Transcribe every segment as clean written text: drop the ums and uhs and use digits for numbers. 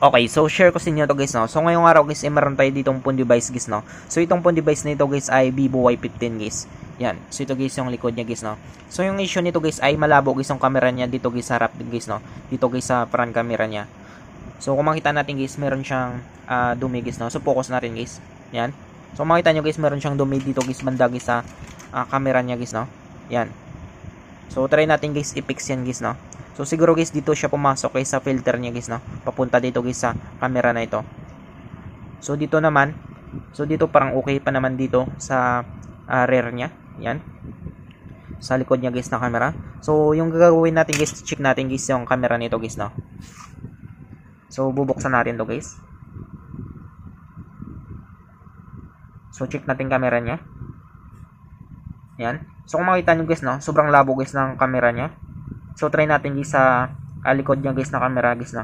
Okay, so share ko sa inyo to guys, no. So ngayong araw guys, meron tayo ditong phone device guys, no. So itong phone device nito guys ay Vivo Y15 guys. Yan. So ito guys yung likod niya guys, no. So yung issue nito guys ay malabo guys yung camera niya dito guys sa harap din guys, no. Dito guys sa front camera niya. So kung makita natin guys, meron siyang dumi guys, no. So focus natin guys. Yan. So makita nyo guys, meron siyang dumi dito guys banda guys sa camera niya guys, no. Yan. So try natin guys i-fix yan guys, no. So siguro guys dito siya pumasok guys sa filter niya guys, no. Papunta dito guys sa camera na ito. So dito naman, so dito parang okay pa naman dito sa rear niya. Yan. Sa likod niya guys na camera. So yung gagawin natin guys, check natin guys yung camera nito guys, no. So bubuksan natin to guys. So check natin camera niya. Yan. So kung makita nyo guys, no, sobrang labo guys ng camera niya. So try natin guys sa likod niya guys na camera guys, no.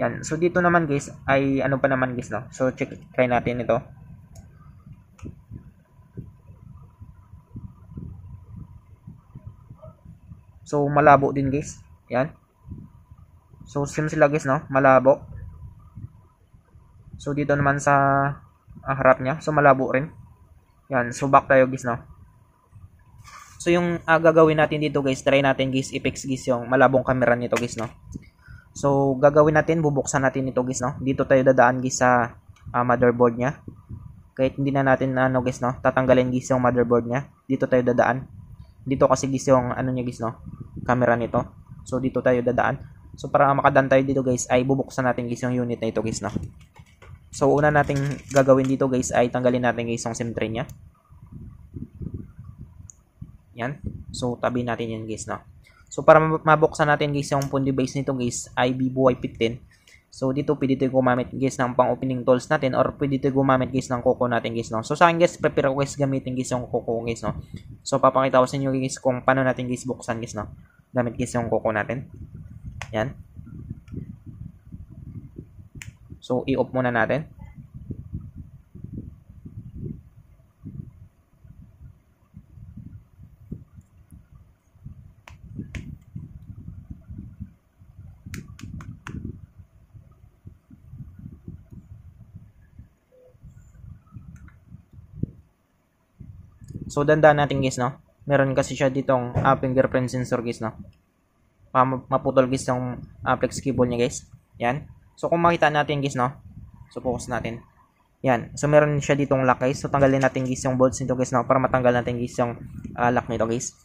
Yan. So dito naman guys ay ano pa naman guys, no. So try natin ito. So malabo din guys. Yan. So same sila guys, no, malabo. So dito naman sa harap niya, so malabo rin. Yan. So back tayo guys, no. So yung gagawin natin dito guys, try natin guys i-fix guys yung malabong camera nito guys, no. So gagawin natin, bubuksan natin ito guys, no. Dito tayo dadaan guys sa motherboard niya. Kahit hindi na natin ano guys, no, tatanggalin guys yung motherboard niya. Dito tayo dadaan. Dito kasi guys yung ano niya guys, no, camera nito. So dito tayo dadaan. So para makadaan tayo dito guys ay bubuksan natin guys yung unit na ito guys, no. So una nating gagawin dito guys ay tanggalin natin guys yung SIM tray niya. Yan. So tabi natin yan guys, no. So para mabuksan natin guys yung phone device nito guys ay Vivo Y15. So dito pwede tayo gumamit guys ng pang opening tools natin or pwede tayo gumamit guys ng Coco natin guys, no. So sa akin guys, prepare ko guys gamitin guys yung Coco guys, no. So papakita ko sa inyo guys kung paano natin guys buksan guys, no. Gamit guys yung Coco natin. Yan. So i-off muna natin. So dandan natin guys, no. Meron kasi siya ditong fingerprint sensor guys, no. Maputol guys yung flex cable niya guys. Yan. So kung makita natin guys, no. So focus natin. Yan. So meron siya ditong lock guys. So tanggalin natin guys yung bolts nito guys, no, para matanggal natin guys yung lock nito guys.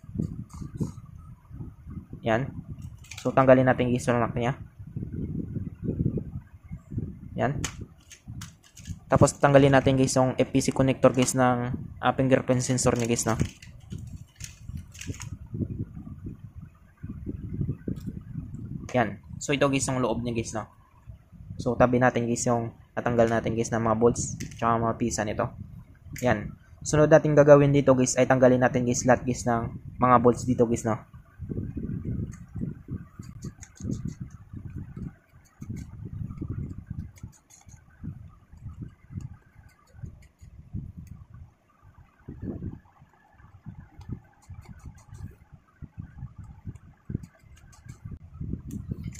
Yan. So tanggalin natin guys yung lock niya. Yan. Tapos tanggalin natin guys yung FPC connector guys ng fingerprint sensor niya guys, no. Yan. So ito guys yung loob niya guys, no. So tabi natin guys yung natanggal natin guys ng mga bolts tsaka mga pisa nito. Yan. Sunod natin gagawin dito guys ay tanggalin natin guys lahat guys ng mga bolts dito guys, no.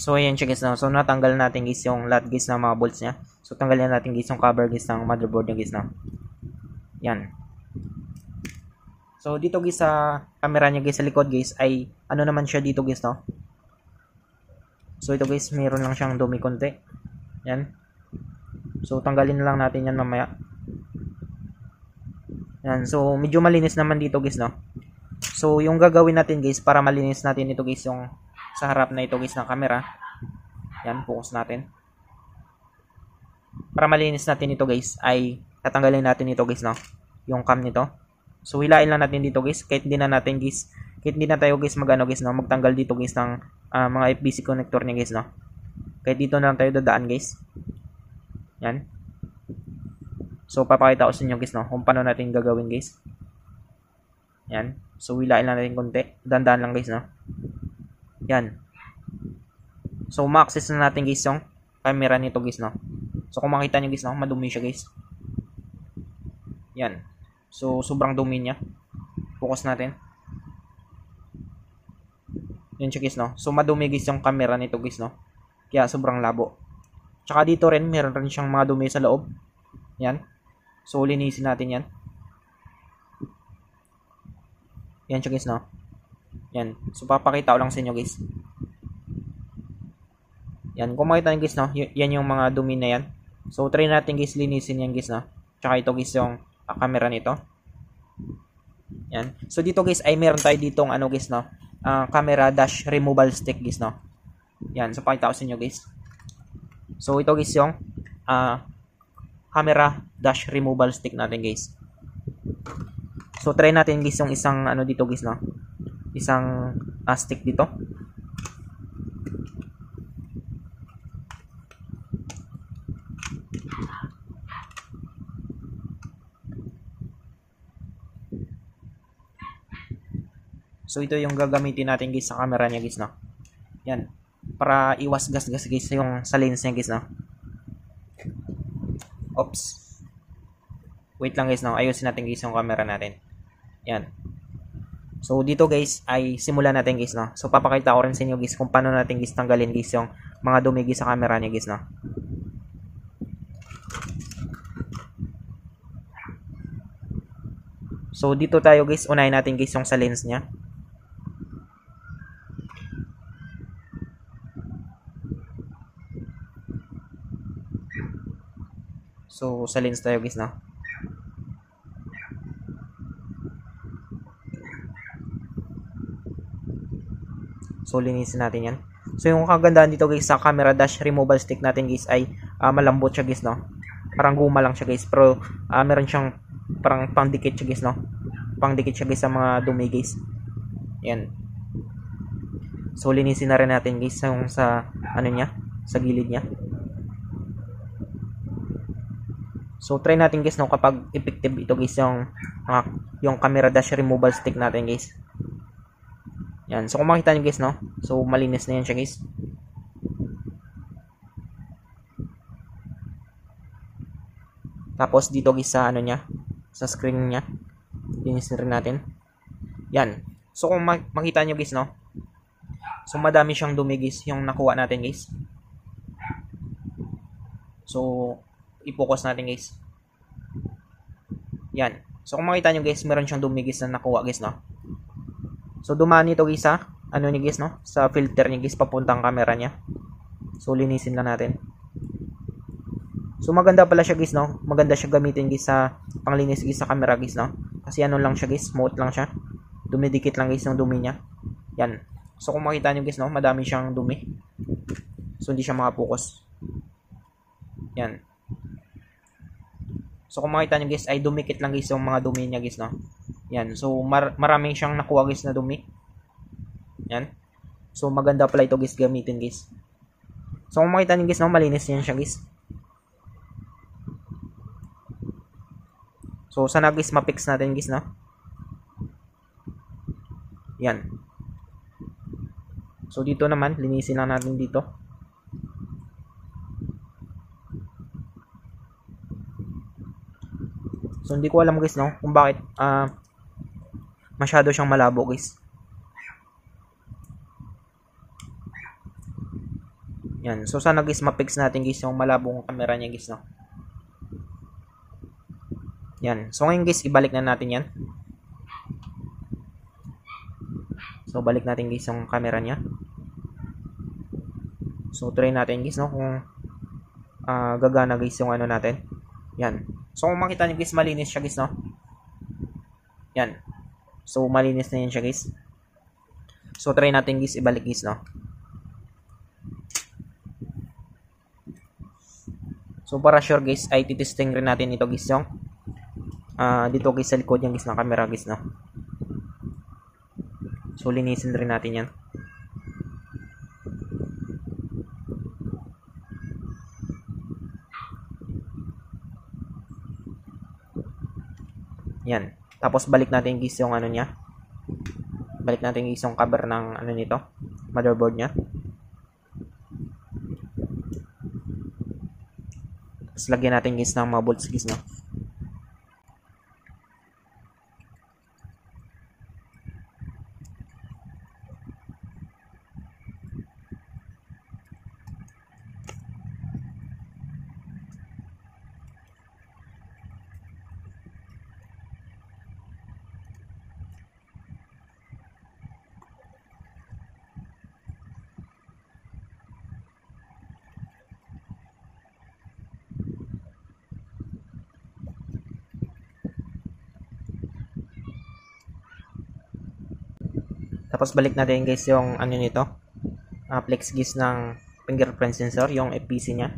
So ayan siya guys, no. So natanggal natin guys yung lahat guys ng mga bolts niya. So tanggalin natin guys yung cover guys ng motherboard niya guys, no. Yan. So dito guys sa camera niya guys sa likod guys ay ano naman siya dito guys, no. So ito guys, mayroon lang siyang dumi konti. Yan. So tanggalin na lang natin yan mamaya. Yan. So medyo malinis naman dito guys, no. So yung gagawin natin guys para malinis natin ito guys yung sa harap na ito guys ng camera. Yan, focus natin. Para malinis natin ito guys ay tatanggalin natin ito guys, no, yung cam nito. So hilain lang natin dito guys, kahit hindi na natin guys, kahit hindi na tayo guys magano guys, no, magtanggal dito guys ng mga FPC connector niya guys, no. Kahit dito na lang tayo dadaan guys. Yan. So papakita ko sa inyo guys, no, kung paano natin gagawin guys. Yan. So hilain lang natin konti, dandan lang guys, no. Yan. So ma-access na natin guys yung camera nito guys, no. So kung makita nyo guys, no, madumi siya guys. Yan. So sobrang dumi niya. Focus natin. Yan siya guys, no. So madumi guys yung camera nito guys, no. Kaya sobrang labo. Tsaka dito rin, meron rin siyang mga dumi sa loob. Yan. So, linisin natin yan. Yan siya guys, no? Yan. So, papakita ko lang sa inyo guys. Yan. Kung makita nyo guys, no? Yan yung mga dumi na yan. So, try natin guys, linisin yan guys, no? Tsaka ito guys, yung camera nito. Yan. So, dito guys, ay meron tayo ditong ano guys, no? Camera dash removal stick guys, no? Yan. So, pakita ko sa inyo guys. So, ito guys yung camera dash removal stick natin guys. So, try natin guys yung isang ano dito guys, no? Isang stick dito. So, ito yung gagamitin natin guys sa camera niya guys, no? Yan. Para iwas gas-gas guys yung sa lens niya guys, no? Oops. Wait lang guys, no? Ayusin natin guys yung camera natin. Yan. So, dito guys ay simulan natin guys, no? So, papakita ko rin sa inyo guys kung paano natin guys tanggalin guys yung mga dumi guys sa camera niya guys, no? So, dito tayo guys, unahin natin guys yung sa lens niya. So, sa lens tayo guys, no? So, linisin natin yan. So, yung kagandahan dito guys sa camera dash removal stick natin guys ay malambot siya guys, no? Parang guma lang siya guys. Pero, meron siyang parang pangdikit siya guys, no? Pangdikit siya guys sa mga dumi guys. Yan. So, linisin na rin natin guys yung sa, ano niya, sa gilid niya. So, try natin guys, no, kapag effective ito guys yung camera dash removal stick natin guys. Yan. So, kung makita nyo guys, no, so, malinis na yan siya guys. Tapos, dito guys sa ano niya, sa screen niya, linisin rin natin. Yan. So, kung makita nyo guys, no, so, madami siyang dumi guys, yung nakuha natin guys. So, i-focus natin guys. Yan. So, kung makita nyo guys, meron siyang dumi guys na nakuha guys, no. So, dumaan nito guys sa, ano niya guys, no, sa filter niya guys, papuntang camera niya. So, linisin lang natin. So, maganda pala siya guys, no. Maganda siya gamitin guys sa panglinis guys sa camera guys, no. Kasi ano lang siya guys, smooth lang siya. Dumidikit lang guys yung dumi niya. Yan. So, kung makita nyo guys, no, madami siyang dumi. So, hindi siya makapokus. Yan. So, kung makita nyo guys, ay dumikit lang guys yung mga dumi niya guys, no. Yan. So, maraming siyang nakuha guys na dumi. Yan. So, maganda pala ito guys gamitin guys. So, kung makita nyo guys, no, malinis yan siya guys. So, sana guys ma-fix natin guys, no. Yan. So, dito naman, linisin lang natin dito. So, hindi ko alam guys, no, kung bakit masyado siyang malabo guys. Yan. So, sana guys ma-fix natin guys yung malabong camera niya guys, no. Yan. So, ngayon guys, ibalik na natin yan. So, balik natin guys yung camera niya. So, try natin guys, no, kung gagana guys yung ano natin. Yan. So, kung makita nyo guys, malinis siya guys, no. Yan. So, malinis na yan siya guys. So, try natin guys, ibalik guys, no. So, para sure guys, ay titesting rin natin ito guys yung dito guys sa likod yung guys ng camera guys, no. So, linisin rin natin yan. Yan. Tapos, balik natin guys yung ano niya. Balik natin guys yung cover ng ano nito, motherboard niya. Tapos, lagyan natin guys ng mga bolts guys, no. Tapos balik natin guys yung ano nito, flex guys ng fingerprint sensor, yung FPC niya.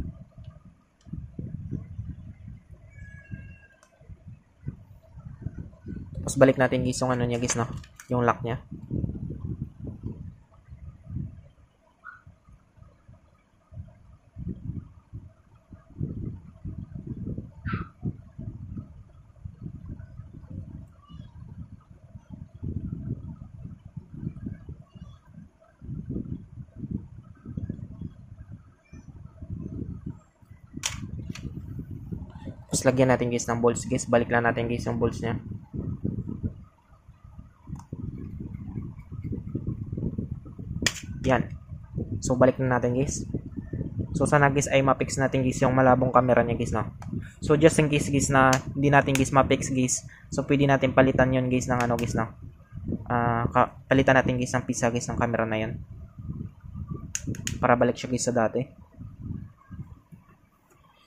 Tapos balik natin guys yung ano niya guys, no, yung lock niya. Tapos lagyan natin guys ng bolts guys. Balik lang natin guys yung bolts niya. Yan. So balik na natin guys. So sana guys ay ma-fix natin guys yung malabong camera niya guys, no. So just in case guys na hindi natin guys ma-fix guys. So pwede natin palitan yun guys ng ano guys, no. Palitan natin guys ng pisa guys ng camera na yun. Para balik siya guys sa dati.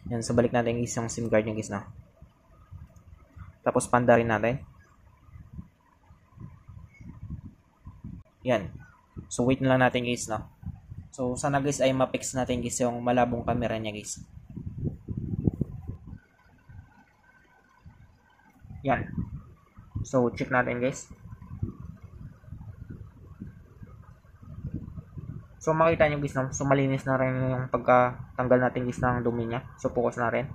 Yan, so balik natin guys yung SIM card niya guys, no. Tapos panda rin natin. Yan. So wait na lang natin guys, no. So sana guys ay ma-fix natin guys yung malabong camera niya guys. Yan. So check natin guys. So makita nyo guys, no? So malinis na rin yung pagkatanggal natin guys ng dumi niya. So focus na rin.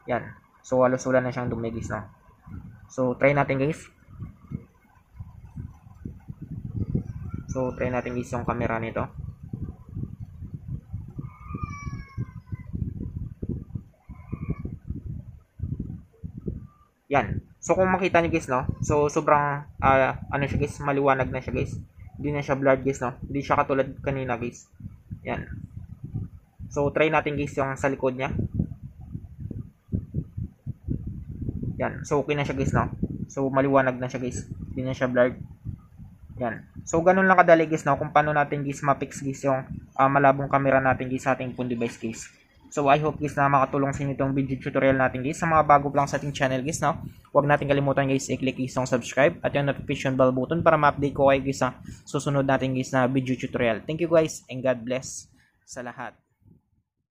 Yan. So halos wala na siyang dumi guys, no? So try natin guys. So try natin guys yung camera nito. Yan. So kung makita nyo guys, no? So sobrang ano siya guys, maliwanag na siya guys. Hindi na siya blurred guys, no. Hindi siya katulad kanina guys. Yan. So try natin guys yung sa likod niya. Yan. So okay na siya guys, no. So maliwanag na siya guys. Hindi na siya blurred. Yan. So ganun lang kadali guys, no, kung paano natin guys ma-fix guys yung malabong camera natin guys sa ating phone device guys. So I hope guys na makatulong sa inyo itong video tutorial natin guys. Sa mga bago pa lang sa ating channel guys, no, huwag natin kalimutan guys i-click guys yung subscribe at yung notification bell button para ma-update ko kayo guys sa susunod natin guys na video tutorial. Thank you guys and God bless sa lahat.